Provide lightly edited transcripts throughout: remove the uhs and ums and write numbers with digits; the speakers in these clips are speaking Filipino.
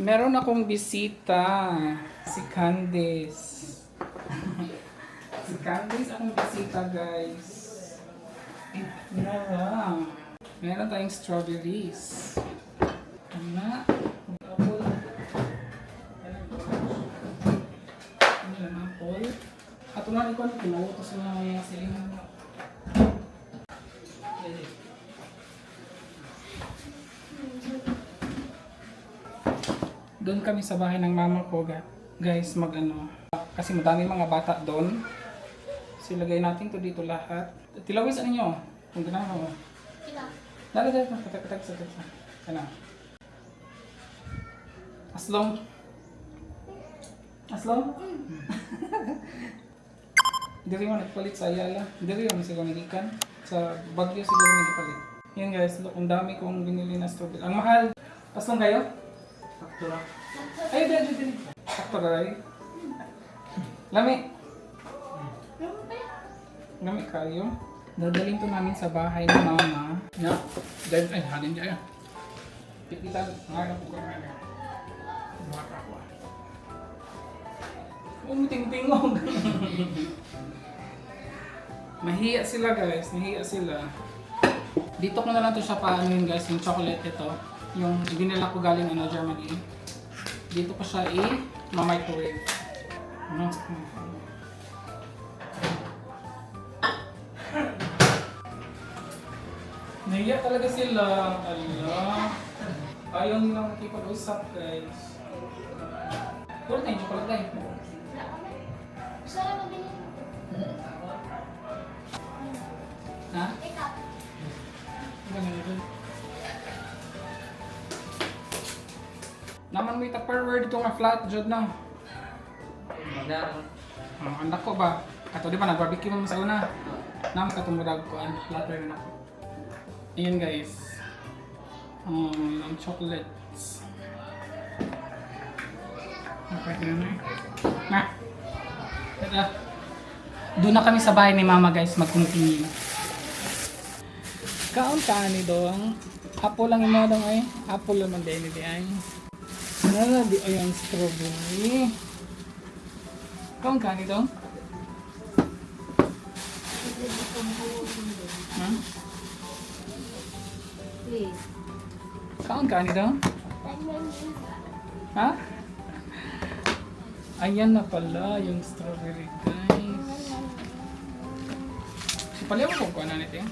Meron akong bisita. Si Candice. Si Candice akong bisita, guys. Meron tayong strawberries. Ano? Apple. Ano lang, apple? At ulan ko na pinuutos na mga silingan. Doon kami sa bahay ng mama ko, guys, mag-ano. Kasi madami mga bata doon. Silagay natin to dito lahat. Tilawis ano nyo? Kung ganahan mo. Dali, patag sa tita. Ano? Aslong? Diri mo nagpalit sa Ayala. Diri mo siguro nagikan. Sa Baguio siguro nagipalit. Yan guys, look, ang dami kong binili na strawberry. Ang mahal. Aslong kayo? Sakto lang. Ay, dali. Sakto ray. Lami. Lami kayo. Dadalhin to namin sa bahay ni mama. Ya. Dahil, ay, halin dyan. Pipitan. Ngayon po ka ngayon. Baka ko. Ting-tingog. Mahiya sila guys. Mahiya sila. Dito ko na lang to siya paano yun guys. Yung chocolate ito. Yung binila ko galing Germany. Dito ko siya i-microwave. Nahiya talaga sila. Ala. Ayaw nilang makipag-usap guys. Puro tayo chocolate tayo. Ha? Naman mo ita-forward dito nga flat jud na. Ang dako ba? Ato di ba nag-barbecue mo sa una? Naman ka tumudag ko ang flatter na ako. Ayan guys. Ang chocolates. Okay na. Na. Ito. Doon na kami sa bahay ni mama guys, mag-continue. Kaon ka ni dong. Apple lang imo dong ay. Apple naman din di ay. Nala di ay ang strawberry. Kaon ka ni dong? Hmm? Please. Kaon ka ni dong? Ha? Ayan na pala yung strawberry guys. Paliw ko kung ano nito.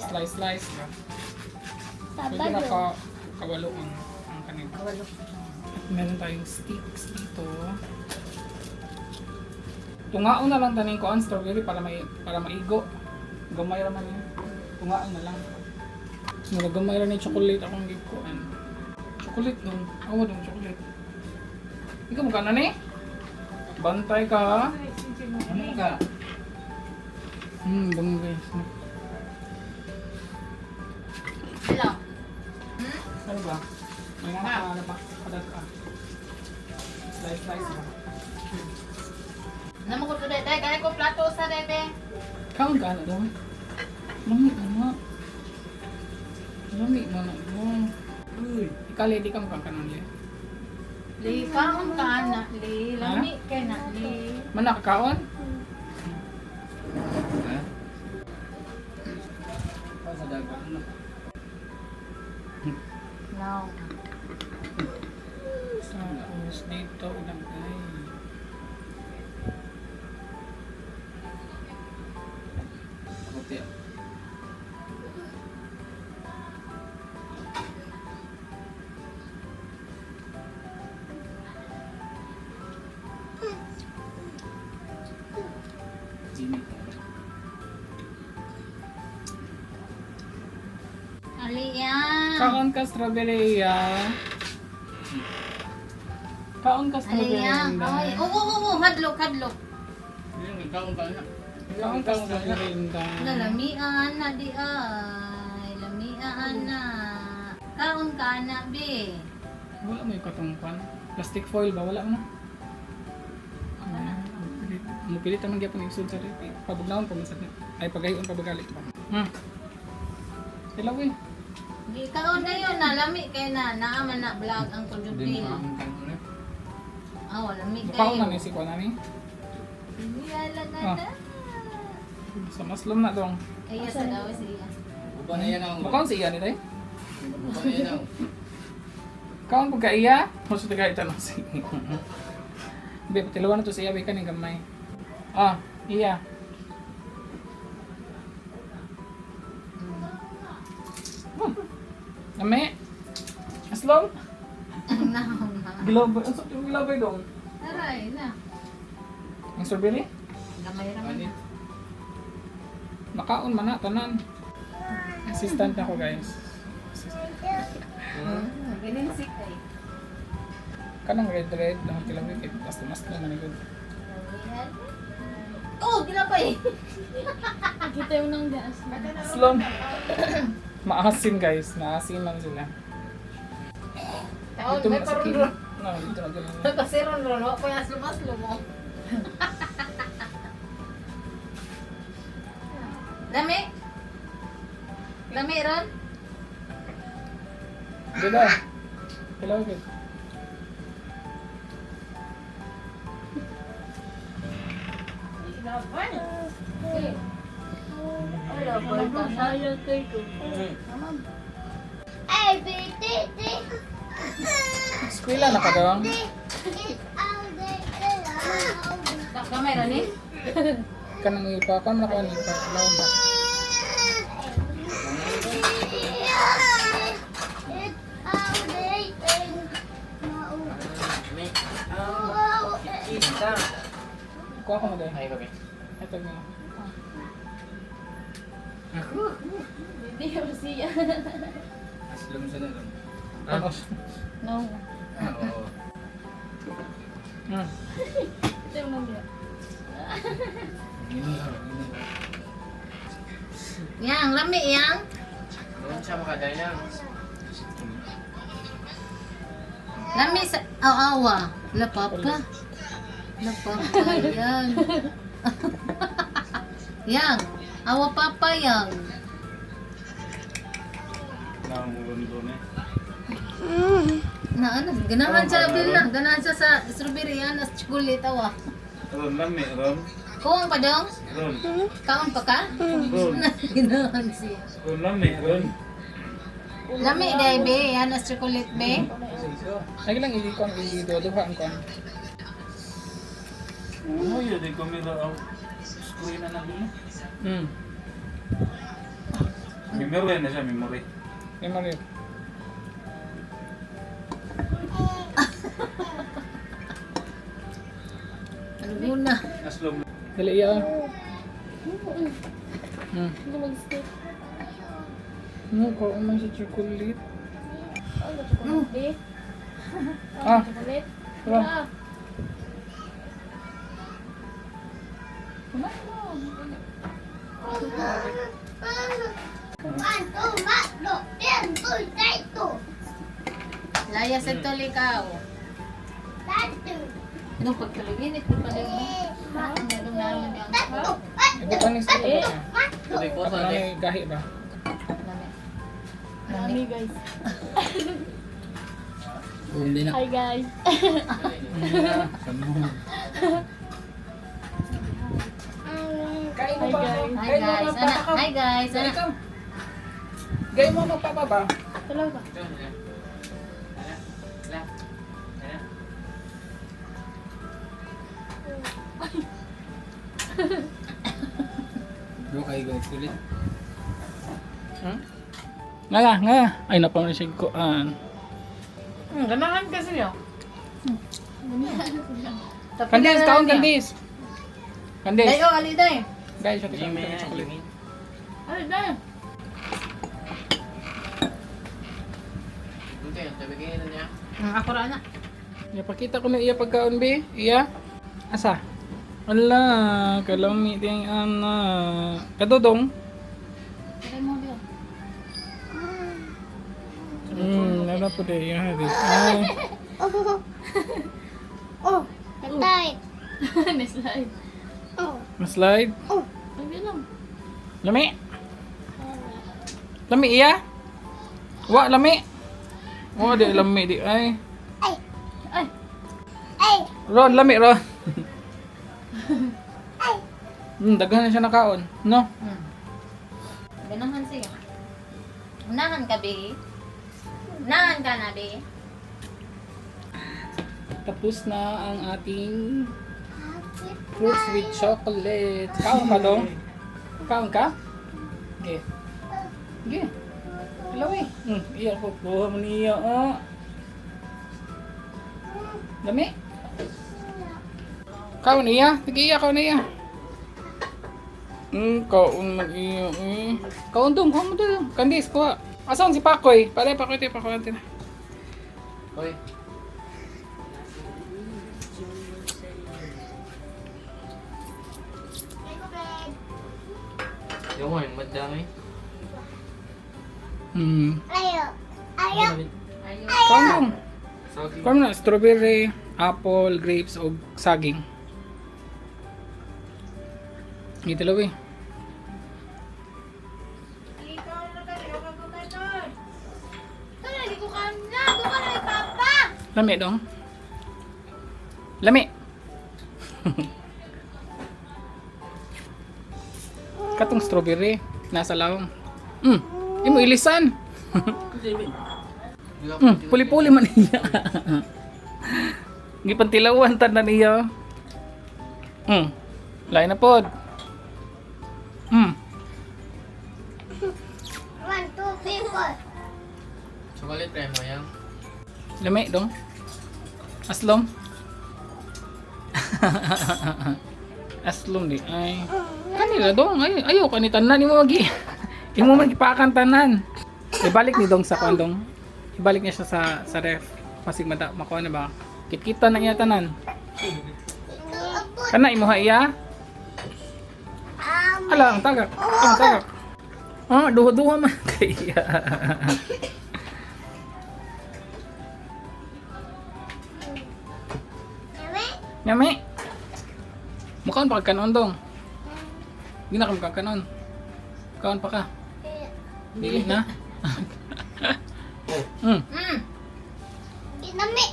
Slice ba? Pwede na kawalo ang kanina. Meron tayong sticks dito. Tungaon na lang tanin ko ang strawberry para maigo. Gamay raman yun. Tungaon na lang. Gamay rin yung chocolate akong gikuan. Chocolate dong. Awa dong chocolate. Ikaw mo ka na ni? Bantay ka ha? Ano ka? Bango guys. Hello. Ano ba? May nga na pa. Padag ka. Slice ba? Naman ko to dede. Kaya ko plato sa dede. Kaon ka na daw. Lamig na. Lamig na. Uy. Ikali, di ka makakanon liya. Li, kaon ka na. Li, lami ka na. Li. Manakakaon? No. Tapos dito ilagay. Okay. Ali yan. Kaon ka strawberry ya. Kaon ka Ali strawberry. yan. Ay, oo. Hadlok. Kaon ka strawberry. Lamian na di ay. Lamian na. Kaon ka na, be. Wala mo yung katungpan. Plastic foil ba? Wala mo na. Mupilit naman gyapon yung isod sa repi. Pabugnawon pa man sa ay pagayon pa bagali pa. Ilaw eh. Di kaon na yun na lami kay na naaman na vlog ang Kujubil. Oh, lami Mukhaon na kayo. ni si Kuan ani. Hindi alam Ah. na. Sa maslom na dong. Kaya sa daw siya. Uban na yan ang... Mukhaon si iya ni day. Uban na yan ang... Kaon pagka iya, mo sa tagay tanong si. Be patilawan na to siya be kaning gamay. Ah, iya. Nami. Aslom. Ang nahong na. Gilabay. Ang sakit yung gilabay dong. Aray na. Ang strawberry? Gamay ra man. Makaon man na, tanan. Assistant ako guys. Galing sick ay. Kanang red ang kilawin kay basta mas naman igod. Oh, ginapay. Kita mo nang gas. Slom. Maasim guys, maasim man sila. Taon Dito may na sa parang kilo. No, dito na ganun. kasi ron ron ko ya aslo mo. Lami? Lami ron? Dito. Kilawin. Wala ba Masaya kayo. Eskwela na ka dong. Gamay ron ni? Kanang ipa, kan na kan ipa. Lawan ba? Kuha ko mo dahil. Ay, kami. Ito mo. Hindi ko siya. Aslum sa na lang. Ano? No. Oo. Ito yung nang gas. Yang lami yang. Doon siya makadayang. Lami sa awa. La papa. La papa yang. Yang. Awa papa yang. Na ano, ganahan siya bil na, ganahan siya sa strawberry yan, as chocolate awa. Ron lami, Ron. Kuwang pa dong? Ron. Kaon pa ka? Ron. Ganahan siya. Ron lami, Ron. Lami day be, yan as chocolate be. Lagi lang ili ko ang duha ang kon. Ano yun? Di ko mila ang screen na nabi mo. Memory na siya, memory. Memory. Ano muna? Aslom. Dali iya. Hindi mag-stick. Ano ko man sa chocolate? Ano chocolate? Ah. Chocolate? Diba? Ah. Laya sa tolikaw. Nung pagtuloy, ito pala mo. Ano namin yung Ibo pa ni sa tapat niya. Tuloy po Ako sa na atin. may gahi ba? Marami guys. Hindi na. Hi guys. Kain mo Hi, ba? guys. Hi guys, anak. Hi guys, Dali anak. ka. Gay mo magpapaba. Talaga. Ito, nila. Nila. Nila. Doon kayo guys ulit. Nga. Ay napamanisig ko. Ganahan kasi yun. Candice, kaon Candice. Candice. Dayo, aliday. Guys, siya Jimmy, tika chocolate. Jimmy. Aliday. Okay, tabigin na niya. Ako ra na. Ipakita ko na iya pagkaon be. Iya. Asa? Ala, kalami ding ana. Kadodong. Try mo diyo. Nala po de iya di. Ay, Na-slide. maslide. Hindi lang. Lami. Lami iya. Wa, lami. Wa, di lami, di ay. Ron, lami, Ron. Daghan na siya nakaon, no? Ganahan siya. Unahan ka, be. Unahan ka na, be. Tapos na ang ating fruits with chocolate. Kaon ka dong? Kaon ka? Okay. Okay. Hello eh. Iya ko. Buha mo niya. Oh. Dami. Kaon niya. Sige iya kaon niya. Kaon man iya eh. Kaon dong. Kaon mo dong. Kandis ko. Asan si Pakoy? Pare Pakoy tayo. Pakoy natin. Hoy. Yung horn, madami. Ayaw. Kaon dong. Soggy. Kaon na. Strawberry, apple, grapes, o saging. Ito lang eh. Lami dong. Lami. Katong strawberry nasa lawang. Imo ilisan. Puli-puli man niya. Gipantilawan tan na niya. Lain na pod. 1, 2, 3, 4. Chocolate try mo yan. Lami dong. Aslom. Aslom di ay. Kanila dong ay ayo kanita tanan imo magi. Imo magipakan tanan. Ibalik ni dong sa kandong. Ibalik niya siya sa ref. Masig mada makuha na ba? Kit-kita na niya tanan. Kana imo ha iya? Ala ang tagak. Ang tagak. Duha-duha man kaya. Nyami. Mukaon pa ka kanon dong. Hindi na ka magkakanon. Kaon pa ka. Dili na. Inami.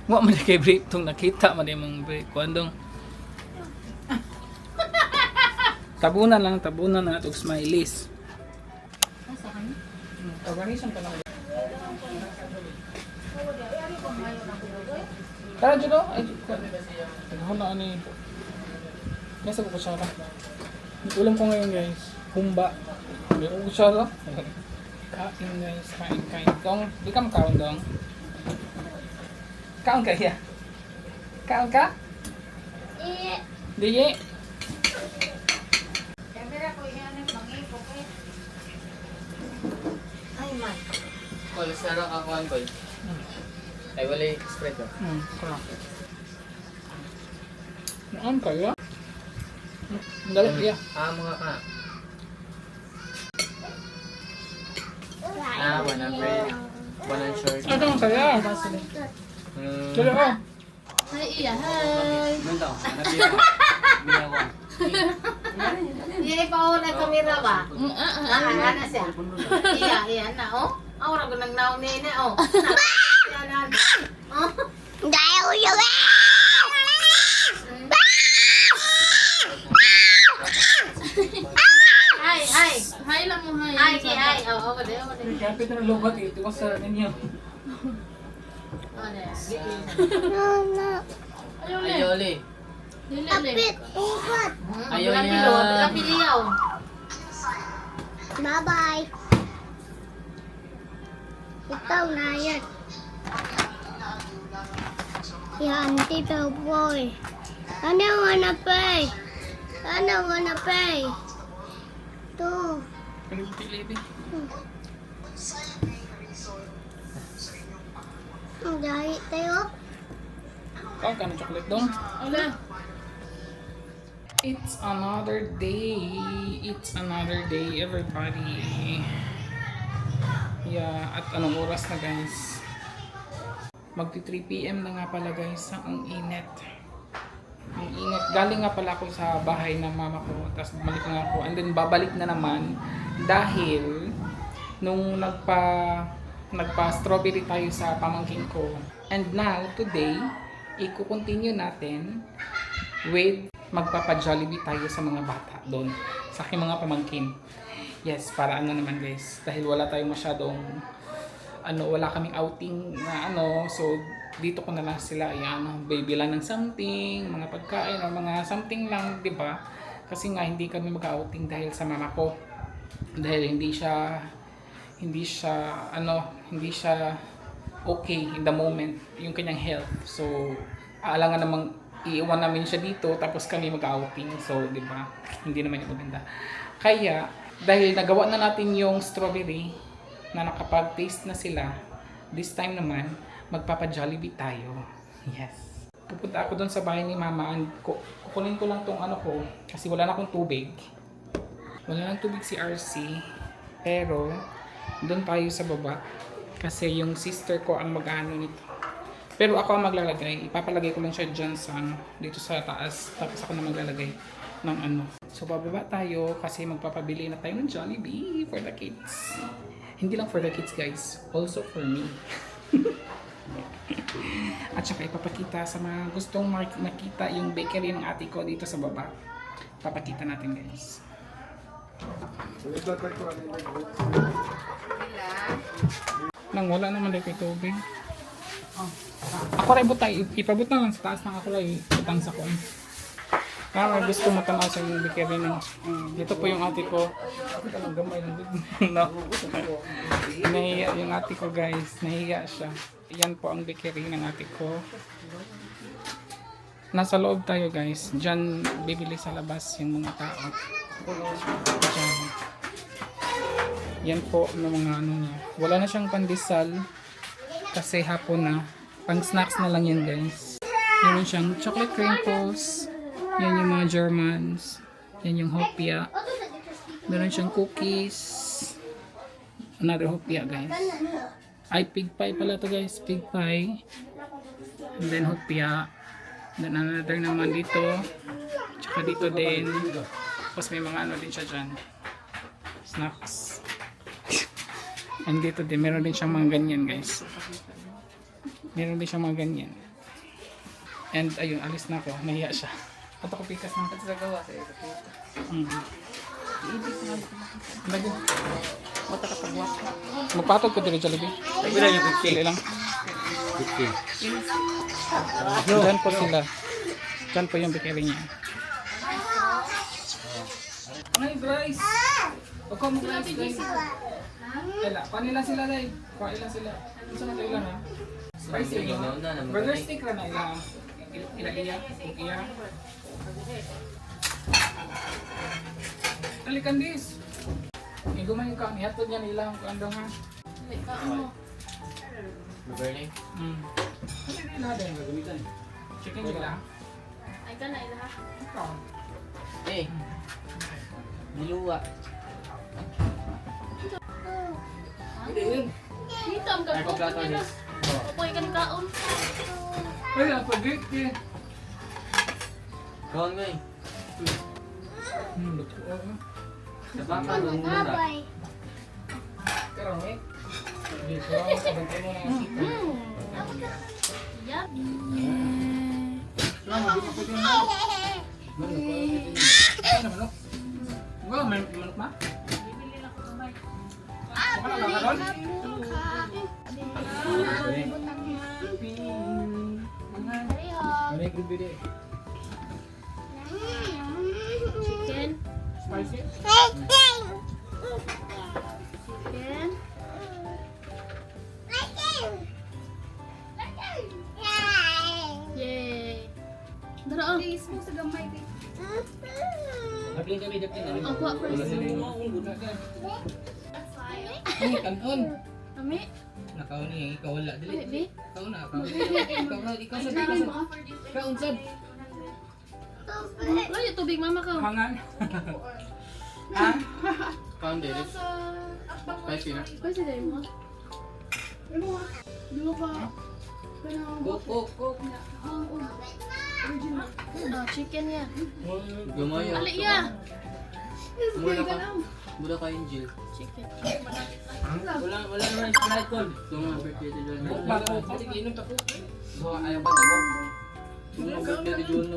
Wa man kay break tong nakita man imong break kuan dong. Tabunan na natog smileys. Asa ka niya? Organization pa lang. Tara dito. Ay, ano na ani. Nasa ko siya ka. Ulam ko ngayon guys. Humba. Meron ko siya ka. Kain guys. Kain. Dong, di ka makaon dong. Kaon ka ya? Kaon ka? Di. Ay, man. Kol, sarap ako ang kol. Ay, wala yung spread ko. Kaya. Naan kaya? Dali ya. Mga ka. One on bread. One on short. Ano kaya? Dali oh. Hi, iya. Hi. Nandito, nabila ko. Iya, paula kamera ba? Ana siya. Iya. Iya na, oh. Awra ko nang naon ni oh. Dahil yun. Ay. Hi lang mo, hi. Ay. Oh, dali. Kapit na lobat eh. Tiwas sa ninyo. Ayoli. Dili. Ayoli Pilo, yan. piliyaw. Bye-bye. Ikaw na yan. Yan, Tito Boy. I don't wanna pay. I don't wanna pay. Two. Pili-pili. Ang dahil tayo. Kaon ka ng chocolate dong. Ala. It's another day, everybody. Yeah, at anong oras na guys? Magti 3 PM na nga pala guys. Ang init. Ang init. Galing nga pala ako sa bahay ng mama ko. Tapos bumalik na ako. And then babalik na naman Dahil nung nagpa strawberry tayo sa pamangkin ko. And now, today, i-continue natin with magpapa-Jollibee tayo sa mga bata doon. Sa aking mga pamangkin. Yes, para ano naman guys. Dahil wala tayong masyadong wala kaming outing na so dito ko na lang sila bibilan ng something, mga pagkain o mga something lang, di ba? Kasi nga hindi kami mag-outing dahil sa mama ko. Dahil hindi siya okay in the moment yung kanyang health. So aalangan namang iiwan namin siya dito tapos kami mag-outing. So, di ba? Hindi naman yung maganda. Kaya dahil nagawa na natin yung strawberry na nakapag-taste na sila, this time naman magpapa-Jollibee tayo. Yes. Pupunta ako doon sa bahay ni mama. Kukunin ko lang tong ko kasi wala na akong tubig. Wala nang tubig si RC. Pero doon tayo sa baba kasi yung sister ko ang mag-ano nito. Pero ako ang maglalagay. Ipapalagay ko lang siya dyan sa dito sa taas. Tapos ako na maglalagay ng So bababa tayo kasi magpapabili na tayo ng Jollibee for the kids. Hindi lang for the kids guys, also for me. At saka ipapakita sa mga gustong makita yung bakery ng ate ko dito sa baba. Papakita natin guys. Nang wala naman dito kay tubig. Ako rin butay, ipabot na lang sa taas ng ako lang utang sa kon. Kaya may gusto matanaw sa yung bakery ng dito po yung ate ko. Ako talagang gamay ng no. Nahiya yung ate ko guys, nahiya siya. Yan po ang bakery ng ate ko. Nasa loob tayo guys. Diyan bibili sa labas yung mga tao. Diyan. Yan po ng mga niya. Wala na siyang pandesal kasi hapon na. Pang snacks na lang yan guys. Meron siyang chocolate crinkles. Yan yung mga Germans. Yan yung hopia. Meron siyang cookies. Another hopia guys. Ay, pig pie pala to guys. Pig pie. And then hopia. Then another naman dito. Tsaka dito din. Tapos may mga din siya dyan. Snacks. And dito din. Meron din siyang mga ganyan guys. Meron din siyang mga ganyan. And ayun, alis na ako. Nahiya siya. At ako pikas na. At sa gawa sa iyo. Lagi. Magpatog ko dito Jollibee. Pili lang. Diyan po sila. Diyan po yung bakery niya. Ay, guys! Huwag ko mag-rice, guys. Kaya, panila sila, guys. Kailan sila. Isa na tayo lang, ha? Spicy, no? Burger stick na na ilang. Ilang-iya. Iya. Talikan dis. Igumay ka, nihatod niya nilang kandong ha. Burning? Hindi nila din gagamitan. Chicken nila. Ay ka na ilaha. Ikaw. Eh. Diluwa. Hindi yun. Dito ang Ay, pagplato gagawin. nis. Upoy ka ng kaon. Ay, napagit eh. Kawan mo eh. Luto ako. Sa baka, ang mura. Babay. Karang eh. Dito ako, sabantay mo ng sita. Yap. Lang, hindi ko din na. Ano manok? Wala, may manok na? Baka na kakaroon? May grupo din. Chicken. Spicy? Chicken. Yay. Dara oh. Nagling kami dapin na. Ang kuha first. Ay, kanon. Kami. Nakaw niya, ikaw wala. Dili. Baby. Ikaw na, ikaw na. Ikaw sa ikaw unsad. Wala yung tubig mama ka. Hangan. Ha? Kaon din. Spicy na. Pwede din mo. Dua pa. Cook. Oh, chicken ya. Gumayo. Ali ya. Mula ka. Mula ka, Angel. Chicken. Wala naman Sprite ko. Ito nga, birthday ni John. Bago ko. Inom ta po. Ayaw ba ito? Yung birthday ni John.